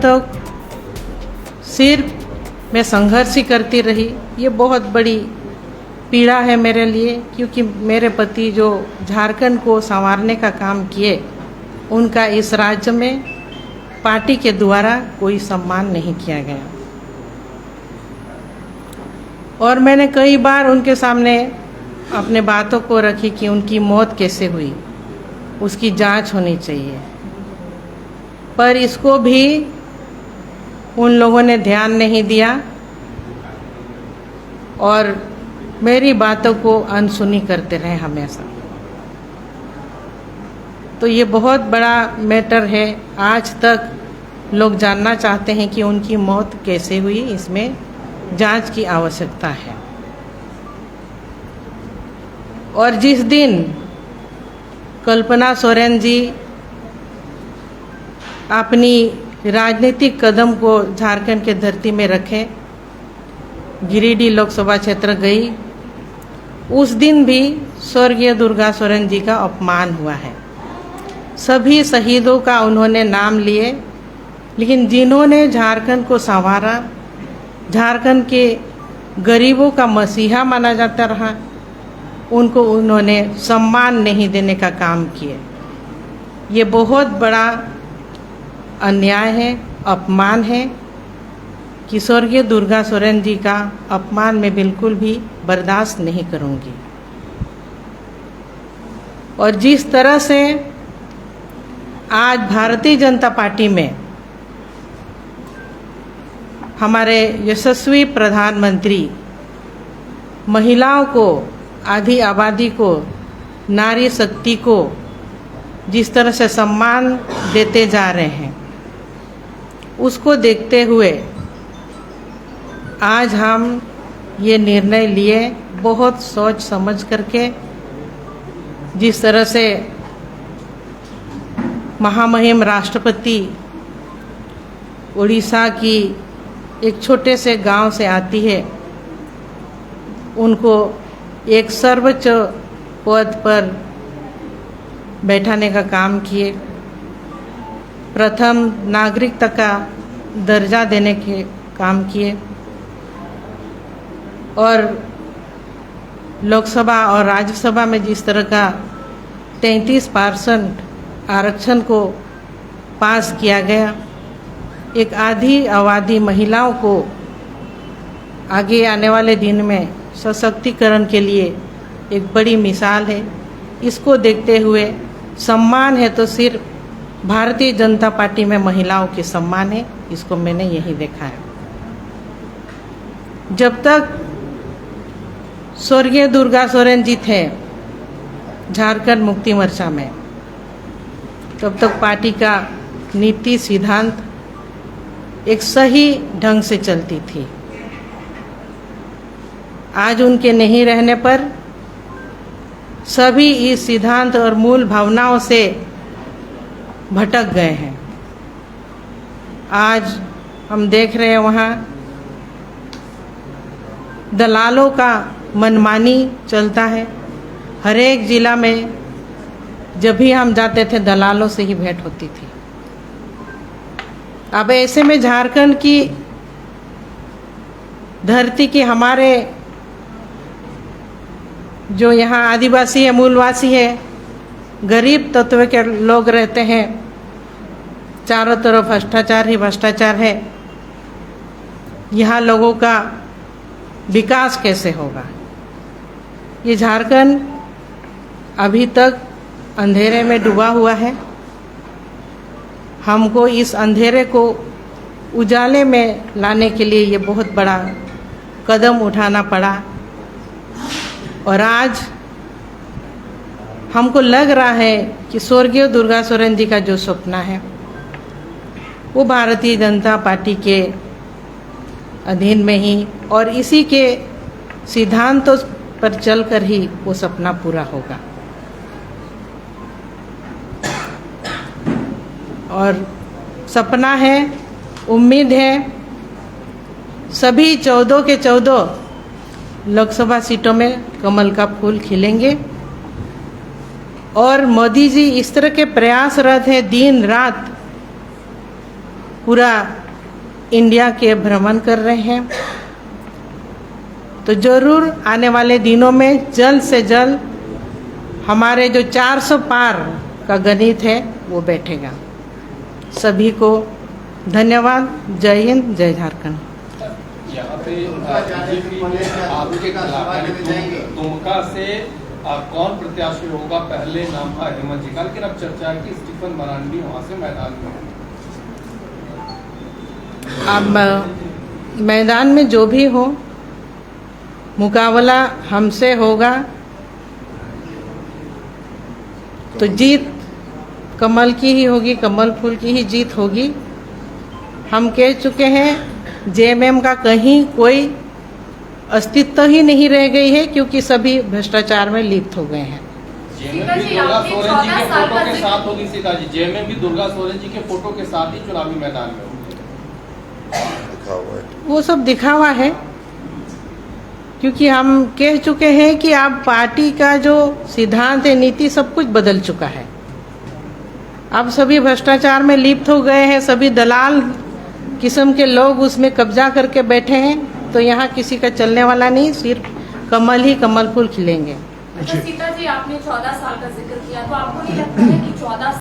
तक सिर्फ मैं संघर्ष ही करती रही। ये बहुत बड़ी पीड़ा है मेरे लिए, क्योंकि मेरे पति जो झारखंड को संवारने का काम किए, उनका इस राज्य में पार्टी के द्वारा कोई सम्मान नहीं किया गया। और मैंने कई बार उनके सामने अपने बातों को रखी कि उनकी मौत कैसे हुई, उसकी जांच होनी चाहिए, पर इसको भी उन लोगों ने ध्यान नहीं दिया और मेरी बातों को अनसुनी करते रहे हमेशा। तो ये बहुत बड़ा मैटर है। आज तक लोग जानना चाहते हैं कि उनकी मौत कैसे हुई, इसमें जांच की आवश्यकता है। और जिस दिन कल्पना सोरेन जी अपनी राजनीतिक कदम को झारखंड के धरती में रखे, गिरिडीह लोकसभा क्षेत्र गई, उस दिन भी स्वर्गीय दुर्गा सोरेन जी का अपमान हुआ है। सभी शहीदों का उन्होंने नाम लिए, लेकिन जिन्होंने झारखंड को संवारा, झारखंड के गरीबों का मसीहा माना जाता रहा, उनको उन्होंने सम्मान नहीं देने का काम किए। ये बहुत बड़ा अन्याय है, अपमान है कि स्वर्गीय दुर्गा सोरेन जी का अपमान मैं बिल्कुल भी बर्दाश्त नहीं करूंगी। और जिस तरह से आज भारतीय जनता पार्टी में हमारे यशस्वी प्रधानमंत्री महिलाओं को, आधी आबादी को, नारी शक्ति को जिस तरह से सम्मान देते जा रहे हैं, उसको देखते हुए आज हम ये निर्णय लिए, बहुत सोच समझ करके। जिस तरह से महामहिम राष्ट्रपति उड़ीसा की एक छोटे से गांव से आती है, उनको एक सर्वोच्च पद पर बैठाने का काम किए, प्रथम नागरिकता का दर्जा देने के काम किए, और लोकसभा और राज्यसभा में जिस तरह का 33% आरक्षण को पास किया गया, एक आधी आबादी महिलाओं को आगे आने वाले दिन में सशक्तिकरण के लिए एक बड़ी मिसाल है। इसको देखते हुए सम्मान है तो सिर्फ भारतीय जनता पार्टी में महिलाओं के सम्मान है, इसको मैंने यही देखा है। जब तक स्वर्गीय दुर्गा सोरेन जी थे झारखंड मुक्ति मोर्चा में, तब तक पार्टी का नीति सिद्धांत एक सही ढंग से चलती थी। आज उनके नहीं रहने पर सभी इस सिद्धांत और मूल भावनाओं से भटक गए हैं। आज हम देख रहे हैं वहाँ दलालों का मनमानी चलता है। हर एक जिला में जब भी हम जाते थे, दलालों से ही भेंट होती थी। अब ऐसे में झारखंड की धरती के हमारे जो यहाँ आदिवासी है, मूलवासी है, गरीब तत्व के लोग रहते हैं, चारों तरफ भ्रष्टाचार ही भ्रष्टाचार है। यहाँ लोगों का विकास कैसे होगा? ये झारखंड अभी तक अंधेरे में डूबा हुआ है। हमको इस अंधेरे को उजाले में लाने के लिए ये बहुत बड़ा कदम उठाना पड़ा। और आज हमको लग रहा है कि स्वर्गीय दुर्गा सोरेन जी का जो सपना है, वो भारतीय जनता पार्टी के अधीन में ही और इसी के सिद्धांतों पर चलकर ही वो सपना पूरा होगा। और सपना है, उम्मीद है, सभी 14 के 14 लोकसभा सीटों में कमल का फूल खिलेंगे। और मोदी जी इस तरह के प्रयासरत हैं दिन रात पूरा इंडिया के भ्रमण कर रहे हैं। तो जरूर आने वाले दिनों में जल्द से जल्द हमारे जो 400 पार का गणित है वो बैठेगा। सभी को धन्यवाद। जय हिंद, जय झारखंड। यहाँ पे बीजेपी में आपके खिलाफ यानी दुमका से कौन प्रत्याशी होगा? पहले नाम था हेमंत जी का, लेकिन अब चर्चा है कि स्टीफन मरांडी वहां से मैदान में है। अब मैदान में जो भी हो, मुकाबला हमसे होगा तो जीत कमल की ही होगी, कमल फूल की ही जीत होगी। हम कह चुके हैं जेएमएम का कहीं कोई अस्तित्व ही नहीं रह गई है, क्योंकि सभी भ्रष्टाचार में लिप्त हो गए हैं। जेएमएम भी दुर्गा सोरेन जी के फोटो के साथ होगी। सीता जी, जेएमएम भी दुर्गा सोरेन जी के फोटो के साथ ही चुनावी मैदान में होगी। वो सब दिखावा है, क्योंकि हम कह चुके हैं कि अब पार्टी का जो सिद्धांत है, नीति, सब कुछ बदल चुका है। अब सभी भ्रष्टाचार में लिप्त हो गए हैं, सभी दलाल किस्म के लोग उसमें कब्जा करके बैठे हैं। तो यहाँ किसी का चलने वाला नहीं, सिर्फ कमल ही कमल फूल खिलेंगे। अच्छा सीता जी, आपने 14 साल का जिक्र किया, तो आपको नहीं लगता है कि 14